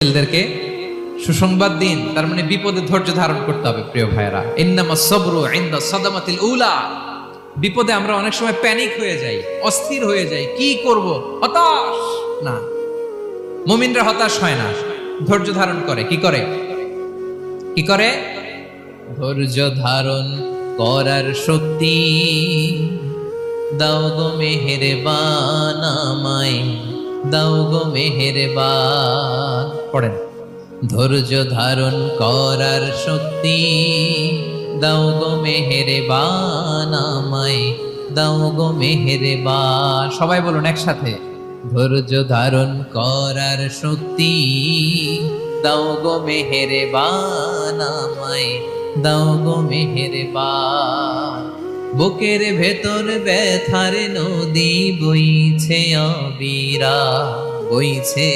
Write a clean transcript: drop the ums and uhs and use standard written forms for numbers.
ছেলেদেরকে সুসংবাদ দিন, তার মানে বিপদে ধৈর্য ধারণ করতে হবে। প্রিয় ভাইয়েরা, ইন্নামাস সাবরু ইনদা সাদামাতিল উলা। বিপদে আমরা অনেক সময় প্যানিক হয়ে যাই, অস্থির হয়ে যাই, কি করব, হতাশ। না, মুমিনরা হতাশ হয় না, ধৈর্য ধারণ করে। কি করে? কি করে? ধৈর্য ধারণ করার শক্তি দাও গো মেহেরবান আমায়, দাও গো মেহেরবান। পড়েন, ধৈর্য ধারণ করার শক্তি দাও গো মেহেরবান আমায়, দাও গো মেহেরবান। সবাই বলুন একসাথে, ধৈর্য ধারণ করার শক্তি দাও গো মেহেরবান আমায়, দাও গো মেহেরবান। বুকের ভেতর ব্যথার নদী বইছে অবিরা, বইছে